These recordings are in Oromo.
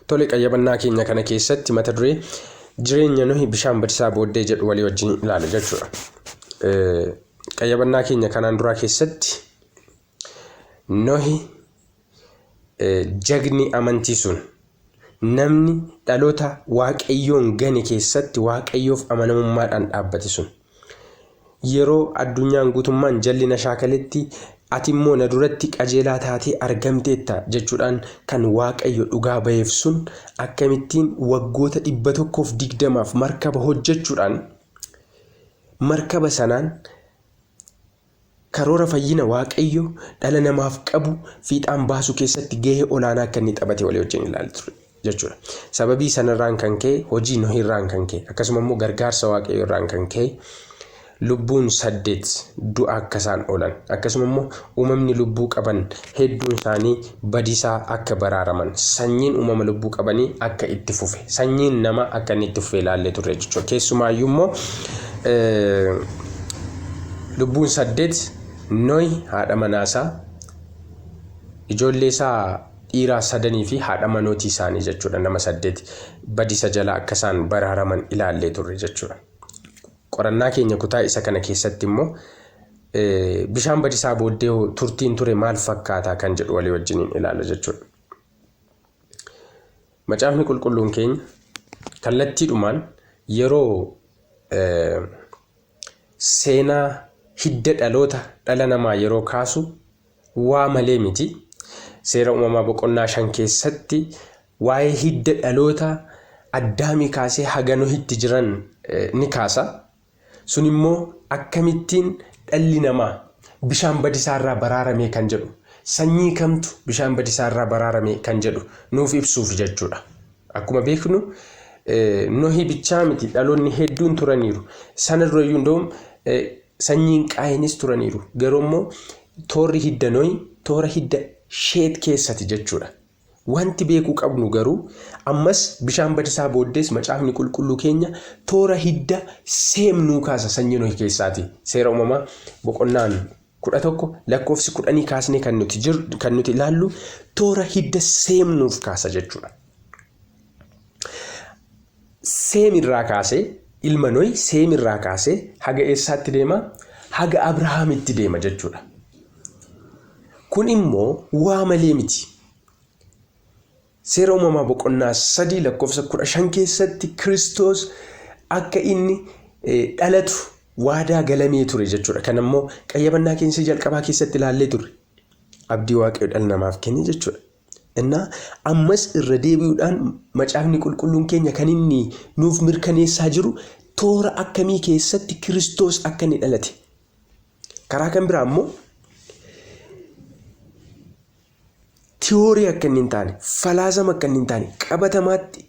Tole qayyabannaa keenya kana keessatti mata duree jireenya Nohi bishaan badisaa booddee jedhu walii wajjin ilaala jechuudha. Qayyabannaa keenya kanaan duraa keessatti Nohi jagni amantii sun namni dhaloota waaqayyoon gane keessatti waaqayyoof amanamummaadhaan dhaabbate sun yeroo addunyaan guutummaan jallina shaakaletti ati immoo na duratti qajeelaa taatee argamteetta jechuudhaan kan waaqayyo dhugaa ba'eef sun akkamittiin waggoota 120 markaba hojjechuudhaan markaba sanaan karoora fayyina waaqayyo dhala namaaf qabu fiixaan baasuu keessatti gahee olaanaa akka inni taphate walii wajjin ilaalaa turre jechuudha. Sababii sanarraan kan ka'e hojii Nohirraan kan ka'e akkasuma immoo gargaarsa waaqayyo irraan kan ka'e lubbuun 8 du'a akka isaan oolan akkasuma immoo uumamni lubbuu qaban hedduun isaanii badisaa akka baraaraman sanyiin uumama lubbuu qabanii akka itti fufe sanyiin nama akka inni itti fufe ilaallee turre jechuudha. Keessumaayyuu immoo lubbuun 8 Nohi haadha manaasaa ijoollee isaa dhiiraa 3 fi haadha manootii isaanii jechuudha nama 8 badisa jala akka isaan baraaraman ilaallee turre jechuudha. Qorannaa keenya kutaa isa kana keessatti immoo bishaan badisaa booddee turtiin ture maal fakkaataa kan jedhu walii wajjin ilaala jechuudha. Macaafni qulqulluun keenya kallattiidhumaan yeroo seenaa hidda dhaloota dhala namaa yeroo kaasu waa malee miti. Seera uumamaa boqonnaa 5 keessatti waa'ee hidda dhaloota Addaamii kaasee haga Nohitti jiran ni kaasa. Sun immoo akkamittiin dhalli namaa bishaan badisaarraa baraarame kan jedhu sanyii kamtu bishaan badisaarraa baraarame kan jedhu nuuf ibsuuf jechuudha. Akkuma beeknu Nohi bichaa miti dhaloonni hedduun turaniiru. Sana durayyuu ndoom sanyiin Qaayinis turaniiru. Garuu immoo toorri hidda Nohi toora hidda Sheet keessatti jechuudha. Wanti beekuu qabnu garuu ammas bishaan badisaa booddees macaafni qulqulluu keenya toora hidda Seem nuu kaasa sanyii Nohi keessaati. Seera uumamaa boqonnaan 11 lakkoofsi 10 kaasnee kan nuti ilaallu toora hidda Seem nuuf kaasa jechuudha. Seem irraa kaasee ilma Nohi Seem irraa kaasee haga eessaatti deema? Haga Abrahaamitti deema jechuudha. Kun immoo waa malee miti. Seera uumamaa boqonnaa 3 lakkoofsa 15 keessatti Kiristoos akka inni dhalatu waadaa galamee ture jechuudha. Kan immoo qayyabannaa keenya jalqabaa keessatti ilaallee turre. Abdii waaqayyo dhala namaaf kenne jechuudha. Innaa ammas irra deebi'uudhaan macaafni qulqulluun keenya kan inni nuuf mirkaneessaa jiru toora akkamii keessatti Kiristoos akka inni dhalate. Karaa kan biraa immoo Tiyoorii akka inni hin taane, falaasama akka inni hin taane, qabatamaatti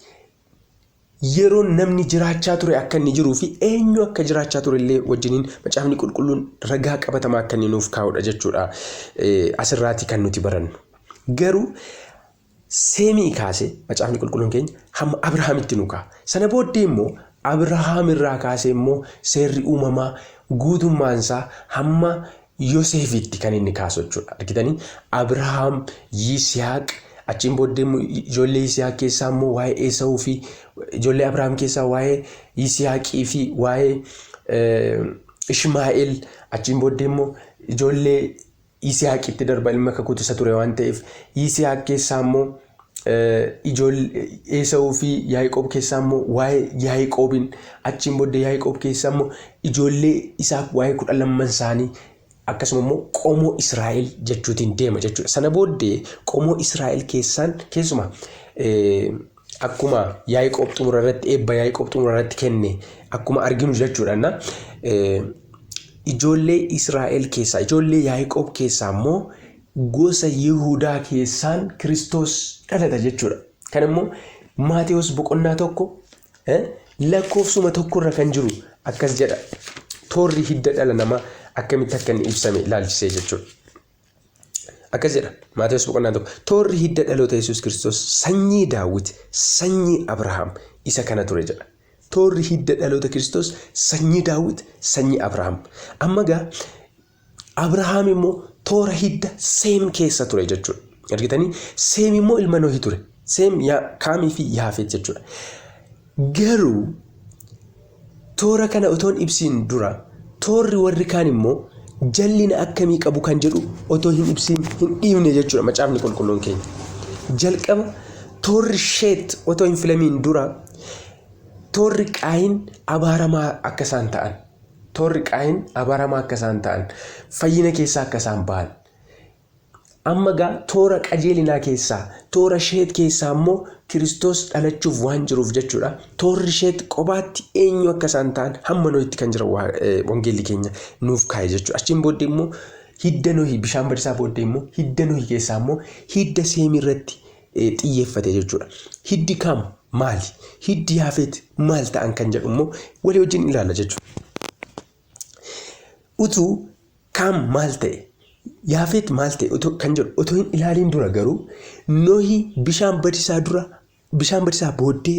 yeroo namni jiraachaa ture akka inni jiruu fi eenyu akka jiraachaa ture illee wajjiniin macaafni qulqulluun ragaa qabatamaa akka inni nuuf kaa'udha jechuudha. Asirraati kan nuti barannu. Garuu Seemii kaasee macaafni qulqulluun keenya hamma Abrahaamitti nu kaa'a. Sana booddee immoo Abrahaam irraa kaasee immoo seerri uumamaa guutummaansaa hamma Yoosefitti kan inni kaasu jechuudha. Argitanii Abrahaam, Yisihaaq achiin booddee ijoollee Yisihaaq keessaa immoo waa'ee Esaawuu fi ijoollee Abrahaam keessaa waa'ee Yisihaaqii fi waa'ee Ishmaa'eel achiin booddee immoo ijoollee Yisihaaqitti darba ilma kakuutu isa ture waan ta'eef Yisihaaq keessaa immoo ijoollee Esaawuu fi Yaaqoob keessaa immoo waa'ee Yaaqoobiin achiin booddee Yaaqoob keessaa immoo ijoollee Isaaq waa'ee 12 isaanii akkasuma immoo qomoo Israa'el jechuutiin deema jechuudha. Sana booddee qomoo Israa'el keessuma akkuma Yaaqoob xumura irratti eebba Yaaqoob xumura irratti kenne akkuma arginu jechuudha. Ijoollee Israa'el keessaa ijoollee Yaaqoob keessaa immoo gosa Yihuudaa keessaan Kiristoos dhalata jechuudha. Kan immoo Maatewos boqonnaa 1 lakkoofsuma 1 irra kan jiru akkas jedha. Toorri hidda dhala namaa akkamitti akka inni ibsame ilaalchisee jechuudha. Akkas jedha Maatewos boqonnaa 1 toorri hidda dhaloota Yesuus Kiristoos sanyii Daawit sanyii Abrahaam isa kana ture jedha. Toorri hidda dhaloota Kiristoos sanyii Daawit sanyii Abrahaam. Amma gaa Abrahaam immoo toora hidda Seem keessa ture jechuudha. Argitanii Seem immoo ilma Nohi ture. Seem Kaamii fi Yaafet jechuudha. Garuu toora kana otoon ibsiin dura toorri warri kaan immoo jallina akkamii qabu kan jedhu otoo hin ibsiin hin dhiibne jechuudha macaafni qulqulluun keenya. Jalqaba toorri Sheet otoo hin filamiin dura toorri Qaayin abaaramaa akka isaan ta'an. Toorri Qaayin abaaramaa akka isaan ta'an. Fayyina keessaa akka isaan ba'an. Amma gaa toora qajeelinaa keessaa toora Sheet keessaa immoo Kiristoos dhalachuuf waan jiruuf jechuudha. Toorri Sheet qobaatti eenyu akka isaan ta'an hamma Nohitti kan jira wangeelli keenya nuuf kaa'e jechuudha. Achiin booddee immoo hidda Nohii bishaan badisaa booddee immoo hidda Nohii keessaa immoo hidda Seemii irratti xiyyeeffate jechuudha. Hiddi Kaam maali? Hiddi Yaafet maal ta'an kan jedhu immoo walii wajjin ilaalla jechuudha. Utuu Kaam maal ta'e? Yaafet maal ta'e kan jedhu otoo hin ilaaliin dura garuu Nohii bishaan badisaa booddee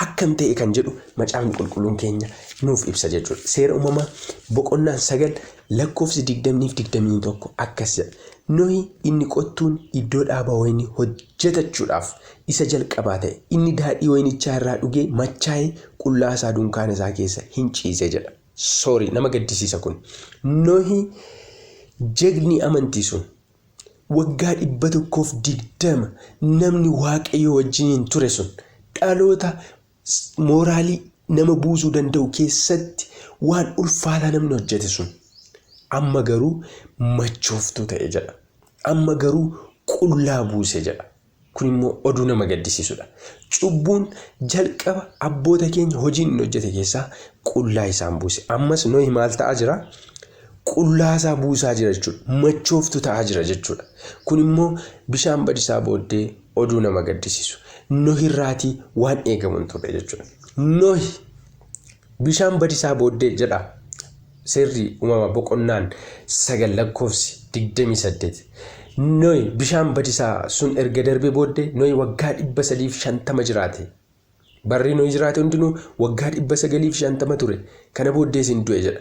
akkam ta'e kan jedhu macaafni qulqulluun keenya nuuf ibsa jechuudha. Seera uumamaa boqonnaan 9 lakkoofsi 20-21 akkas jedha. Nohii inni qottuun iddoo dhaabaa wayinii hojjetachuudhaaf isa jalqabaa ta'e inni daadhii wayinichaa irraa dhugee machaa'ee qullaa isaa dunkaana isaa keessa hin ciise jedha. Nama gaddisiisa kun. Nohii jegni amantii sun waggaa 120 namni waaqayyo wajjiniin ture sun dhaloota mooraalii nama buusuu danda'u keessatti waan ulfaataa namni hojjete sun amma garuu machooftuu ta'e jedha. Amma garuu qullaa buuse jedha. Kun immoo oduu nama gaddisiisudha. Cubbuun jalqaba abboota keenya hojiin inni hojjete keessaa qullaa isaan buuse. Ammas Nohi maal ta'aa jira? Qullaasaa buusaa jira jechuudha. Machooftu ta'aa jira jechuudha. Kun immoo bishaan badisaa booddee oduu nama gaddisiisu. Nohirraatii waan eegamu hin turre jechuudha. Nohi bishaan badisaa booddee jedha. Seerri uumamaa boqonnaan 9 lakkoofsi 28. Nohi bishaan badisaa sun erga darbee booddee Nohi waggaa 350 jiraate. Barri Nohi jiraate hundinuu waggaa 950 ture. Kana booddee sin du'e jedha.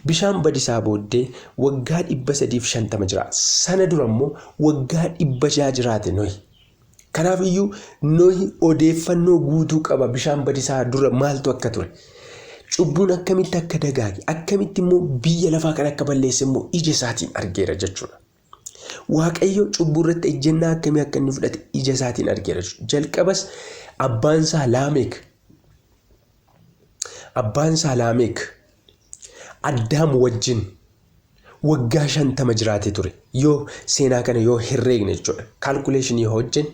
Bishaan badisaa booddee waggaa 350 jiraate. Sana dura immoo waggaa 600 jiraate Nohi. Kanaaf iyyuu Nohi odeeffannoo guutuu qaba bishaan badisaa dura maaltu akka ture. Cubbuun akkamitti akka dagaage, akkamitti immoo biyya lafaa kan akka balleesse immoo ija isaatiin argeera jechuudha. Waaqayyo cubbuu irratti ejjennaa akkamii akka inni fudhate ija isaatiin argeera jechuudha. Jalqabas abbaansaa Laameek Addaam wajjin waggaa 50 jiraate ture. Yoo seenaa kana yoo herreegne jechuudha. Kaalkuleeshinii hojjen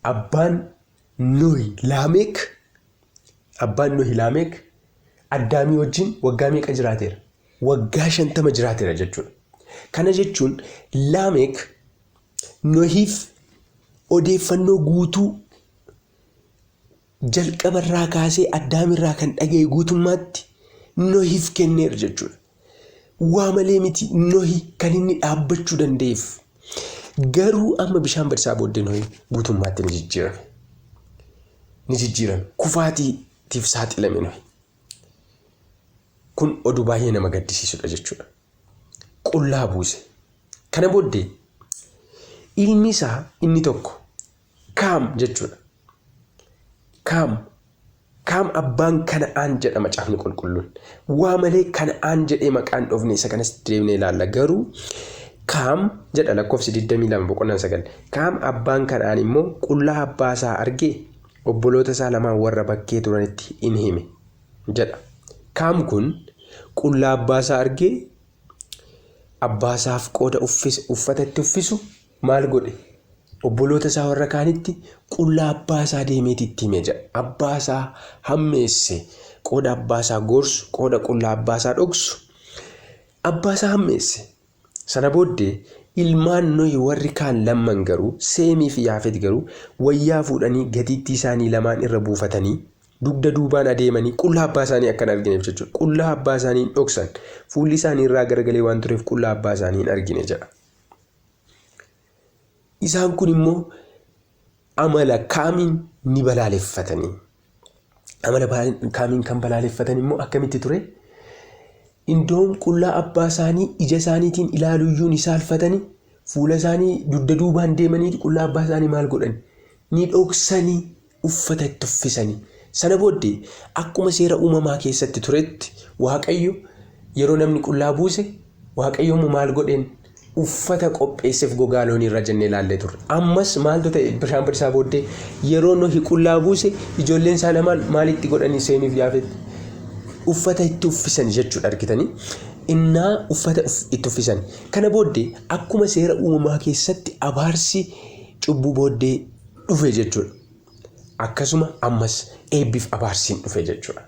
abbaan Nohi Laameek Addaamii wajjin waggaa meeqa jiraateera? Waggaa 50 jiraateera jechuudha. Kana jechuun Laameek Nohiif odeeffannoo guutuu jalqabarraa kaasee Addaamirraa kan dhaga'e guutummaatti Nohiif kenneera jechuudha. Waa malee miti Nohi kan inni dhaabbachuu danda'eef. Garuu amma bishaan badisaa booddee Nohi guutummaatti ni jijjiirame. Kufaatiitiif saaxilame Nohi. Kun oduu baay'ee nama gaddisiisudha jechuudha. Qullaa buuse. Kana booddee ilmi isaa inni tokko Kaam jechuudha. Kaam abbaan Kana'aan jedha macaafni qulqulluun. Waa malee Kana'aan jedhee maqaan dhoofne isa kanas deemnee ilaalla. Garuu Kaam jedha lakkoofsi 22 boqonnaan 9. Kaam abbaan Kana'aan immoo qullaa abbaa isaa argee obboloota isaa lamaan warra bakkee turanitti in hime jedha. Kaam kun qullaa abbaa isaa argee abbaa isaaf qooda uffatatti uffisu maal godhe? Obboloota isaa warra kaanitti qullaa abbaa isaa deemeeti itti hime jedha. Abbaa isaa hammeesse, qooda abbaa isaa gorsu, qooda qullaa abbaa isaa dhoksu abbaa isaa hammeesse. Sana booddee ilmaan Nohi warri kaan lamman garuu Seemii fi Yaafet garuu wayyaa fuudhanii gatiittii isaanii lamaan irra buufatanii dugda duubaan adeemanii qullaa abbaa isaanii akka hin argineef jechuudha. Qullaa abbaa isaanii hin dhoksan. Fuulli isaanii irraa garagalee waan tureef qullaa abbaa isaanii hin argine jedha. Isaan kun immoo amala Kaamiin ni balaaleffatanii. Amala Kaamiin kan balaaleffatan immoo akkamitti ture? Indoom qullaa abbaa isaanii ija isaaniitiin ilaaluyyuu ni saalfatanii fuula isaanii dugda duubaan deemanii qullaa abbaa isaanii maal godhan? ni dhoksanii uffata itti uffisanii. Sana booddee akkuma seera uumamaa keessatti turetti Waaqayyo yeroo namni qullaa buuse Waaqayyo maal godheen uffata qopheesseef gogaa loonii irra jennee ilaallee turre. Ammas maaltu ta'e bishaan barisaa booddee yeroo Nohi qullaa buuse ijoolleen isaa lamaan maalitti godhanii Seemiif Yaafetti uffata itti uffisan jechuudha argitanii. Innaa uffata itti uffisan. Kana booddee akkuma seera uumamaa keessatti abaarsi cubbuu booddee dhufe jechuudha. Akkasuma ammas eebbiif abaarsiin dhufe jechuudha.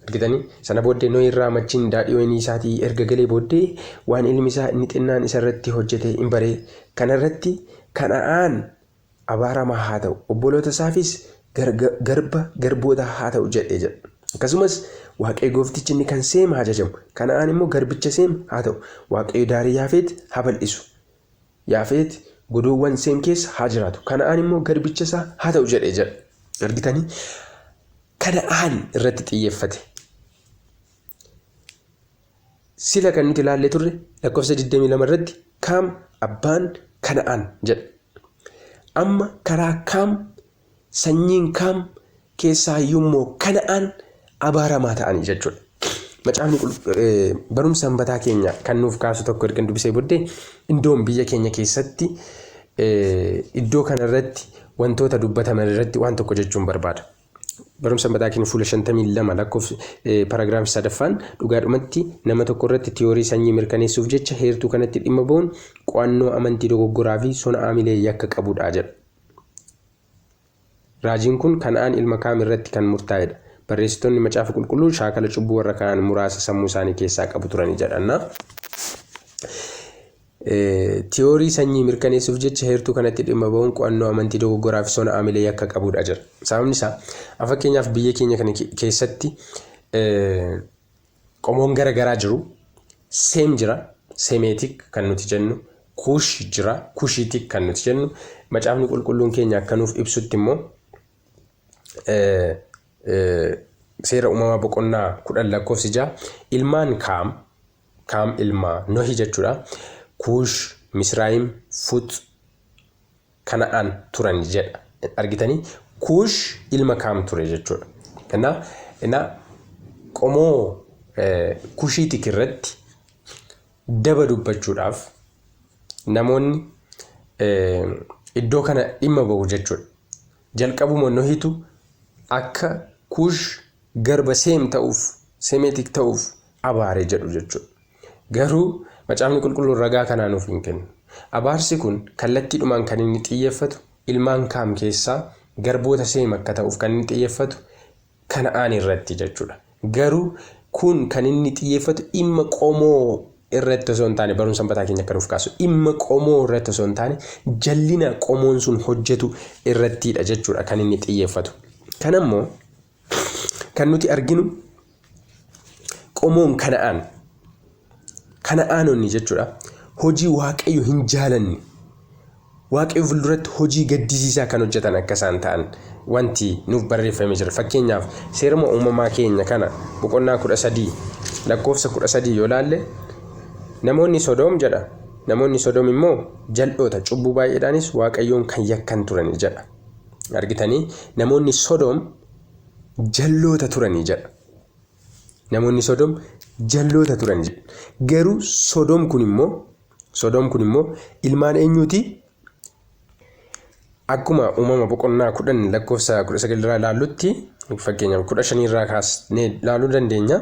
Argitanii sana booddee Nohi irraa machiin daadhii wayinii isaatii erga galee booddee waan ilmi isaa inni xinnaan isarratti hojjete hin baree kanarratti Kana'aan abaaramaa haa ta'u obboloota isaafis garboota haa ta'u jedhee jedha. Akkasumas Waaqayyo gooftichi inni kan Seem ajajamu Kana'aan immoo garbicha Seem haa ta'u Waaqayyo daarii Yaafet haa bal'isu. Yaafet godoowwan Seem keessa haa jiraatu. Kana'aan immoo garbicha isaa haa ta'u jedhee jedha. Argitanii Kana'aan irratti xiyyeeffate. Sila kan nuti ilaallee turre lakkoofsa 22 irratti Kaam abbaan Kana'aan jedha. Amma karaa Kaam sanyiin Kaam keessaa immoo Kana'aan abaaramaa ta'anii jechuudha. Macaafni barumsa sanbataa keenya kan nuuf kaasu tokko erga dubbisee booddee indoon biyya keenya keessatti iddoo kanarratti wantoota dubbataman irratti waan tokko jechuun barbaada. Barumsa sanbataa keenya fuula 52 lakkoofsa paraagiraafii 3ffaan dhugaadhumatti nama tokko irratti tiyoorii sanyii mirkaneessuuf jecha heertuu kanatti dhimma ba'uun qo'annoo amantii dogoggoraa fi sona aamilee yakka qabudha jedha. Raajiin kun Kana'aan ilma Kaam irratti kan murtaa'edha. Barreessitoonni macaafa qulqulluu shaakala cubbuu warra Kana'aan muraasa sammuu isaanii keessaa qabu turanii jedhanna. Tiyoorii sanyii mirkaneessuuf jecha heertuu kanatti dhimma ba'uun qo'annoo amantii dogoggoraa fi sona aamilee yakka qabudha jedha. Sababni isaa fakkeenyaaf biyya keenya kana keessatti qomoon garaagaraa jiru. Seem jira, Semeetik kan nuti jennu, Kuush jira, Kuushiitik kan nuti jennu. Macaafni qulqulluun keenya akka nuuf ibsutti immoo seera uumamaa boqonnaa 10 lakkoofsi 6 ilmaan Kaam ilmaa Nohi jechuudha. Kuush, Misraayim, Fut, Kana'aan turan jedha. Argitanii Kuush ilma Kaam ture jechuudha. Kanaaf qomoo Kuushiitik irratti daba dubbachuudhaaf namoonni iddoo kana dhimma ba'u jechuudha. Jalqabuma Nohitu akka Kuush garba Seem ta'uuf, Semeetik ta'uuf abaare jedhu jechuudha. Garuu macaafni qulqulluun ragaa kanaa nuuf hin kennu. Abaarsi kun kallattiidhumaan kan inni xiyyeeffatu ilmaan Kaam keessaa garboota Seem akka ta'uuf kan inni xiyyeeffatu Kana'aan irratti jechuudha. Garuu kun kan inni xiyyeeffatu dhimma qomoo irratti osoo hin taane barumsa sanbataa keenya akka nuuf kaasu dhimma qomoo irratti osoo hin taane jallina qomoon sun hojjetu irrattidha jechuudha kan inni xiyyeeffatu. Kanammoo kan nuti arginu qomoon Kana'aanonni jechuudha hojii Waaqayyo hin jaalanne Waaqayyo fuulduratti hojii gaddisiisaa kan hojjetan akka isaan ta'an wanti nuuf barreeffamee jira. Fakkeenyaaf seeruma uumamaa keenya kana boqonnaa 13 lakkoofsa 13 yoo laalle namoonni Sodoom jedha. Namoonni Sodoom immoo jal'oota cubbuu baay'eedhaanis Waaqayyoon kan yakkan turanii jedha. Argitanii namoonni Sodoom jalloota turanii jedha. Namoonni Sodoom jalloota turanii jedha. Garuu Sodoom kun immoo ilmaan eenyuuti? Akkuma uumama boqonnaa 10 lakkoofsa 19 irraa ilaallutti fakkeenyaaf 15 irraa kaasnee ilaaluu dandeenya.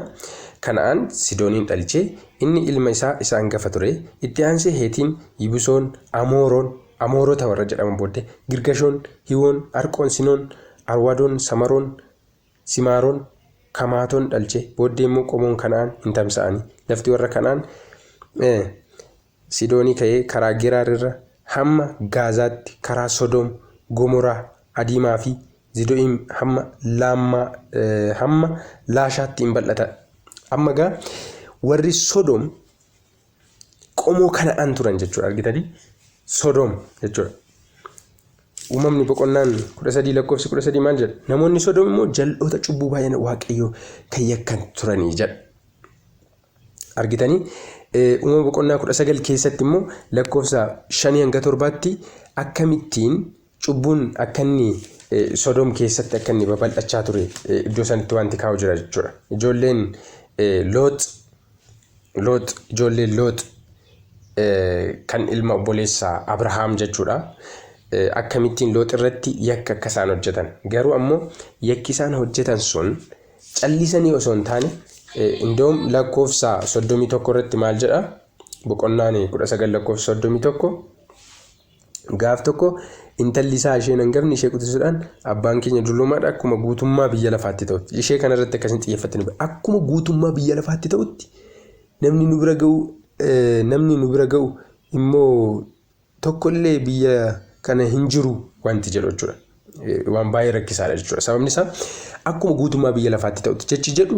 Kana'aan Sidooniin dhalchee inni ilma isaa hangafa ture. Itti aansee Heetiin, Yibusoon, Amoorota warra jedhaman booddee Girgashoon, Hiwoon, Arqoon, Sinoon, Arwadoon, Samaroon, Simaaroon, Kamaatoon dhalchee booddee immoo qomoon Kana'aan hin tamsa'anii. Lafti warra Kana'aan Sidoonii ka'ee karaa Geraar irra hamma Gaazaatti karaa Sodoom, Gomoraa, Adiimaa fi Zido'iim hamma Laashaatti hin bal'ata. Amma gaa warri Sodoom qomoo Kana'aan turan jechuudha. Argitanii Sodoom jechuudha. Uumamni boqonnaan 13 lakkoofsi 13 maal jedha? Namoonni Sodoom immoo jal'oota cubbuu baay'ina Waaqayyoo kan yakkan turanii jedha. Argitanii uumama boqonnaa 19 keessatti immoo lakkoofsa 5 hanga 7tti akkamittiin cubbuun akka inni Sodom keessatti akka inni babal'achaa ture iddoo sanatti wanti kaa'u jira jechuudha. Ijoolleen Loot kan ilma obboleessaa Abrahaam jechuudha. Akkamittiin Loot irratti yakka akka isaan hojjetan. Garuu ammoo yakki isaan hojjetan sun callisanii osoo hin taane indoom lakkoofsa 31 irratti maal jedha? Boqonnaan 19 lakkoofsa 31 gaaf tokko intalli isaa isheen hangafni ishee quxisuudhaan abbaan keenya dulloomaadha akkuma guutummaa biyya lafaatti ta'utti. Ishee kanarratti akkasiin xiyyeeffatanii akkuma guutummaa biyya lafaatti ta'utti namni nu bira ga'u immoo tokkollee biyya kana hin jiru wanti jedhu jechuudha. Waan baay'ee rakkisaadha jechuudha. Sababni isaa akkuma guutummaa biyya lafaatti ta'utti jechi jedhu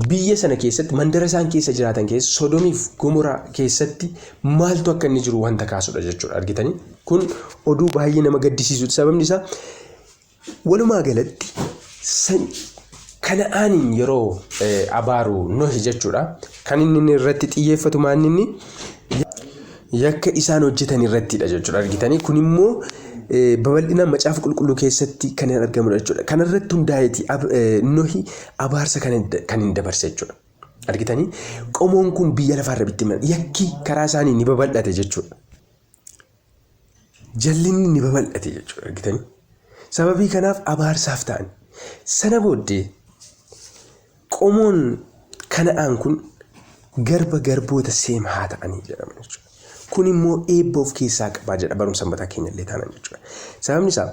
biyya sana keessatti mandara isaan keessa jiraatan keessa Sodomiif Gomoraa keessatti maaltu akka inni jiru wanta kaasudha jechuudha. Argitanii kun oduu baay'ee nama gaddisiisudha. Sababni isaa walumaa galatti Kana'aaniin yeroo abaaru Nohi jechuudha. Kan inni irratti xiyyeeffatu maanninni yakka isaan hojjetan irrattidha jechuudha. Argitanii kun immoo babal'inaan macaafa qulqulluu keessatti kan argamudha jechuudha. Kana irratti hundaa'eeti Nohi abaarsa kan hin dabarse jechuudha. Argitanii qomoon kun biyya lafaarra bittimna yakki karaa isaanii ni babal'ate jechuudha. Jallinni ni babal'ate jechuudha. Argitanii sababii kanaaf abaarsaaf ta'an sana booddee qomoon Kana'aan kun garboota Seem haa ta'anii jedhama jechuudha. Kun immoo eebba of keessaa qabaa jedha barumsa mataa keenya illee taanaan jechuudha. Sababni isaa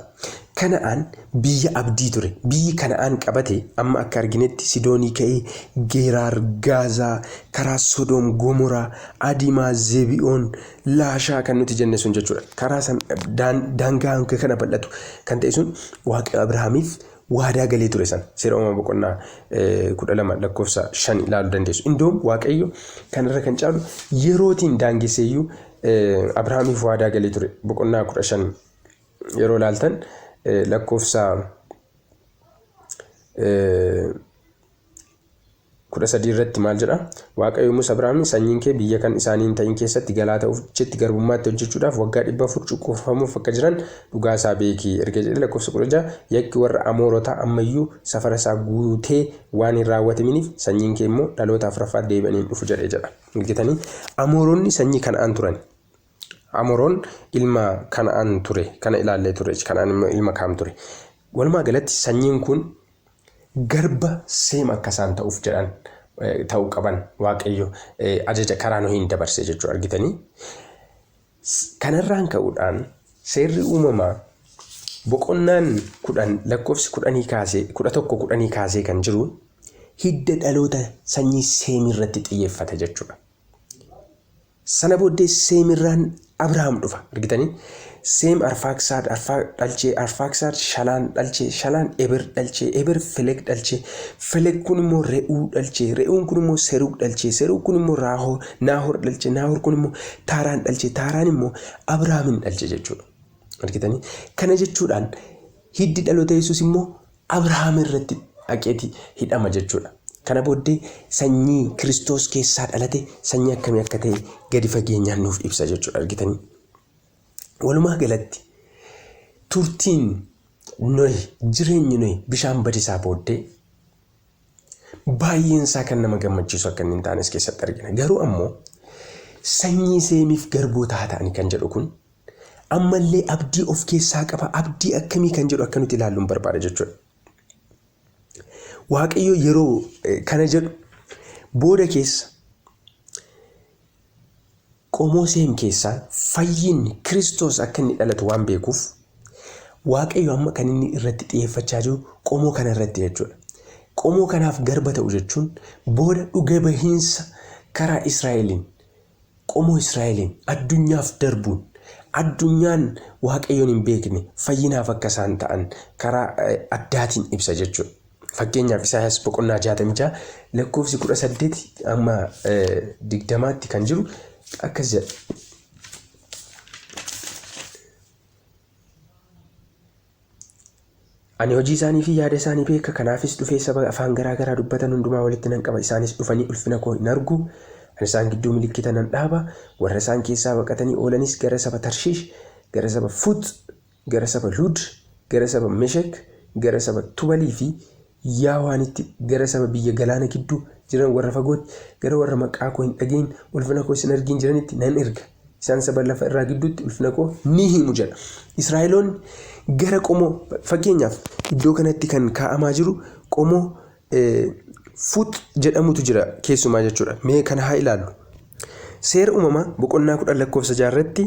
Kana'aan biyya abdii ture. Biyyi Kana'aan qabate amma akka arginetti Sidoonii ka'ee Geeraar, Gaazaa, karaa Sodoom, Gomoraa, Adimaa, Zebi'oon, Laashaa kan nuti jenne sun jechuudha. Karaa san daangaa kana bal'atu kan ta'e sun Waaqa Abrahaamiif waadaa galee ture san seera uumamaa boqonnaa 12 lakkoofsa 5 ilaaluu dandeessu. Indoom Waaqayyo kanarra kan caalu yerootiin daangesseeyyuu Abrahaamiif waadaa galee ture boqonnaa 15 yeroo laaltan lakkoofsa 13 irratti maal jedha? Waaqayyo Musa Abrahaamiin sanyiin kee biyya kan isaanii hin ta'in keessatti galaa ta'uuf jetti garbummaatti hojjechuudhaaf waggaa 400 cunqurfamuuf akka jiran dhugaa isaa beekii. Erga jedhe lakkoofsa 16 yakki warra Amoorotaa ammayyuu safara isaa guutee waan hin raawwataminiif sanyiin kee immoo dhaloota afuraffaatti deebi'anii dhufu jedhee jedha. Argitanii Amooronni sanyii Kana'aan turan. Amooroon ilma Kana'aan ture. Kana ilaallee ture. Kana'aan ilma Kaam ture. Walumaa galatti sanyiin kun garba Seem akka isaan ta'uuf jedhan ta'uu qaban Waaqayyo ajaja karaa Nohiin dabarse jechuudha. Argitanii kanarraan ka'uudhaan seerri uumamaa boqonnaan 10 lakkoofsi 11 kaasee kan jiru hidda dhaloota sanyii Seem irratti xiyyeeffata jechuudha. Sana booddee Seem irraan Abrahaam dhufa. Argitanii Seem Arfaaksaad dhalchee, Arfaaksaad Shalaan dhalchee, Shalaan Eber dhalchee, Eber Feleg dhalchee, Feleg kun immoo Re'uu dhalchee, Re'uun kun immoo Serug dhalchee, Serug kun immoo Naahor dhalchee, Naahor kun immoo Taaraan dhalchee, Taaraan immoo Abrahaamin dhalchee jechuudha. Argitanii kana jechuudhaan hiddi dhaloota Yesuus immoo Abrahaam irratti dhaqeeti hidhama jechuudha. Kana booddee sanyii Kiristoos keessaa dhalate sanyii akkamii akka ta'e gadi fageenyaan nuuf ibsa jechuudha. Argitanii walumaa galatti turtiin Nohi jireenyi Nohi bishaan badisaa booddee baay'een isaa kan nama gammachiisu akka inni hin taanes keessatti argina. Garuu ammoo sanyii Seemiif garboota haa ta'anii kan jedhu kun ammallee abdii of keessaa qaba. Abdii akkamii kan jedhu akka nuti ilaalluun barbaada jechuudha. Waaqayyo yeroo kana jedhu booda keessa qomoo Seem keessaa fayyinni Kiristoos akka inni dhalatu waan beekuuf Waaqayyo amma kan inni irratti xiyyeeffachaa jiru qomoo kana irratti jechuudha. Qomoo kanaaf garba ta'u jechuun booda dhuga bahiinsa karaa Israa'eliin qomoo Israa'eliin addunyaaf darbuun addunyaan Waaqayyoon hin beekne fayyinaaf akka isaan ta'an karaa addaatiin ibsa jechuudha. Fakkeenyaaf Isaayaas boqonnaa 66 lakkoofsi 18 amma 20tti kan jiru akkas jedha. Ani hojii isaanii fi yaada isaanii beeka. Kanaafis dhufee saba afaan garaa garaa dubbatan hundumaa walitti nan qaba. Isaanis dhufanii ulfina koo hin argu. Ani isaan gidduu milikkita nan dhaaba. Warra isaan keessaa baqatanii oolanis gara saba Tarshiish, gara saba Fut gara saba Lud, gara saba Meshek, gara saba Tubalii fi Yaawaanitti, gara saba biyya galaana gidduu jiran warra fagootti, gara warra maqaa koo hin dhagayin ulfina koo hin argin jiranitti nan erga. Isaan saba lafa irraa gidduutti ulfina koo ni himu jedha. Israa'eloonni gara qomoo, fakkeenyaaf iddoo kanatti kan kaa'amaa jiru qomoo Fut jedhamutu jira keessumaa jechuudha. Mee kana haa ilaallu. Seera uumamaa boqonnaa 10 lakkoofsa 6 irratti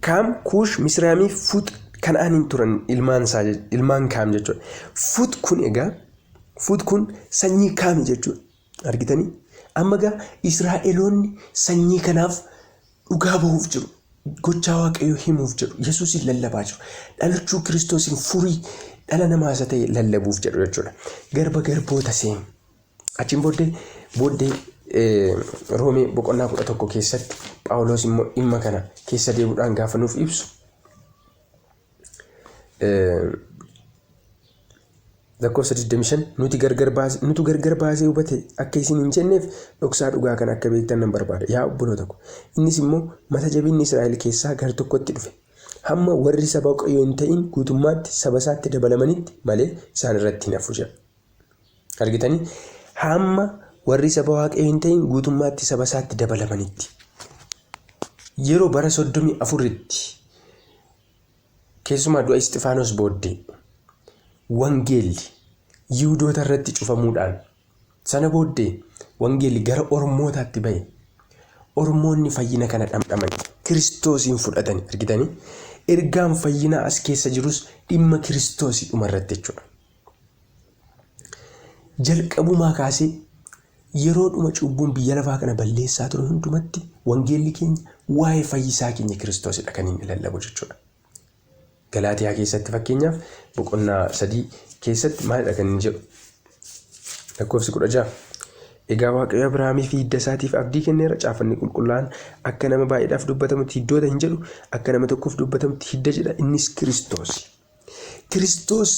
Kaam, Kuush, Misraamii fi Fut Kana'aaniin turan ilmaan Kaam jechuudha. Fut kun sanyii Kaami jechuudha. Argitanii? Amma egaa Israa'eloonni sanyii kanaaf dhugaa bahuuf jiru. Gochaa Waaqayyoo himuuf jedhu. Yesuusin lallabaa jiru. Dhalachuu Kiristoosiin furii dhala namaa isa ta'e lallabuuf jedhu jechuudha. Garboota seenu. Achiin booddee Roomee boqonnaa 11 keessatti Phaawulos immoo dhimma kana keessa deebuudhaan gaafa nuuf ibsu lakkoofsa 25 nuti gargar baasee hubate akka isin hin jenneef dhoksaa dhugaa kan akka beektan nan barbaada. Yaa obboloota ko, innis immoo mata jabinni Israa'el keessaa gar tokkotti dhufe. Hamma warri saba Waaqayyoo hin ta'in guutummaatti saba isaatti dabalamanitti malee isaan irratti hin hafu jedha. Argitanii? Hamma warri saba Waaqayyoo hin ta'in guutummaatti saba isaatti dabalamanitti. Yeroo bara 34tti keessumaa du'a Isxifaanos booddee wangeelli Yihuudoota irratti cufamuudhaan sana booddee wangeelli gara Ormootaatti ba'e. Ormoonni fayyina kana dhamdhaman Kiristoosiin fudhatanii. Argitanii? Ergaan fayyinaa as keessa jirus dhimma Kiristoosii dhuma irratti jechuudha. Jalqabumaa kaasee yeroo dhuma cubbuun biyya lafaa kana balleessaa ture hundumatti wangeelli keenya waa'ee fayyisaa keenya Kiristoosidha kan inni lallabu jechuudha. Galaatiyaa keessatti fakkeenyaaf boqonnaa 3 keessatti maalidha kan inni jedhu? Lakkoofsi 16. Egaa Waaqayyo Abrahaamii fi hidda isaatiif abdii kenneera. Caafanni qulqullaa'aan akka nama baay'eedhaaf dubbatamutti hiddoota hin jedhu, akka nama tokkoof dubbatamutti hidda jedha. Innis Kiristoosi. Kiristoos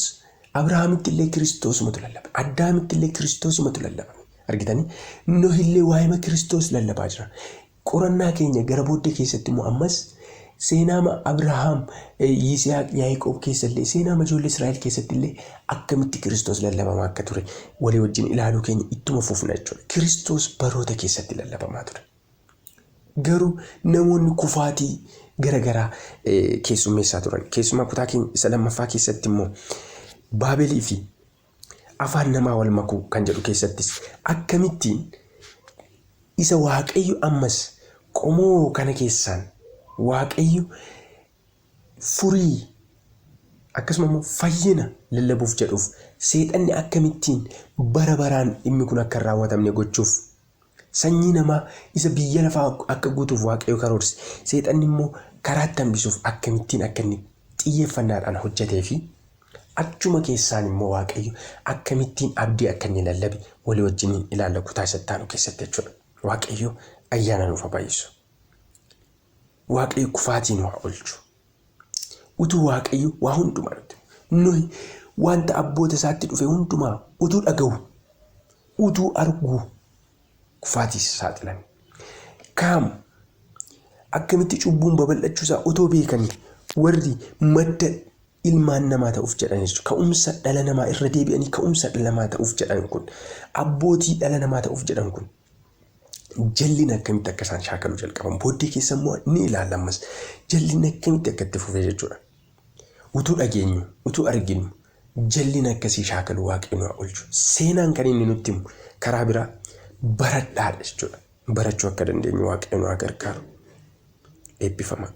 Abrahaamitti illee Kiristoosumatu lallaba. Addaamitti illee Kiristoosumatu lallaba. Argitanii? Nohillee waa'ee Kiristoos lallabaa jira. Qorannaa keenya gara booddee keessatti immoo ammas seenaa Abrahaam, Yisihaaq, Yaaqoob keessallee seenaa ijoollee Israa'el keessatti illee akkamitti Kiristoos lallabamaa akka ture walii wajjin ilaaluu keenya ittuma fufna jechuudha. Kiristoos baroota keessatti lallabamaa ture. Garuu namoonni kufaatii garagaraa keessummeessaa turan. Keessumaa kutaa keenya isa lammaffaa keessatti immoo Baabelii fi afaan namaa wal makuu kan jedhu keessattis akkamittiin isa Waaqayyo ammas qomoo kana keessaan Waaqayyo furii akkasuma immoo fayyina lallabuuf jedhuuf seexanni akkamittiin bara baraan dhimmi kun akka raawwatamne gochuuf sanyii namaa isa biyya lafaa akka guutuuf Waaqayyo karoorse seexanni immoo karaatti hambisuuf akkamittiin akka inni xiyyeeffannaadhaan hojjetee fi achuma keessaan immoo Waaqayyo akkamittiin abdii akka inni lallabe walii wajjin ilaalla kutaa isattaanu keessatti jechuudha. Waaqayyo ayyaana nuuf baay'isu. Waaqayyo kufaatiin waa oolchu. Utuu Waaqayyo waa hundumaa nuti wanta abboota isaatti dhufe hundumaa utuu dhaga'u, utuu arguu kufaatiis saaxilan. Kaam akkamitti cubbuun babal'achuusaa otoo beekanii warri madda ilmaan namaa ta'uuf jedhanis ka'umsa dhala namaa irra deebi'anii ka'umsa dhala namaa ta'uuf jedhan kun abbootii dhala namaa ta'uuf jedhan kun jallina akkamitti akka isaan shaakaluu jalqaban booddee keessa immoo ni ilaalla ammas jallina akkamitti akka itti fufee jechuudha. Utuu dhageenyu, utuu arginu jallina akkasii shaakaluu Waaqayyo nu oolchu. Seenaan kan inni nutti himu karaa biraa baradhaadha jechuudha. Barachuu akka dandeenyu Waaqayyo nu gargaaru. Eebbifama.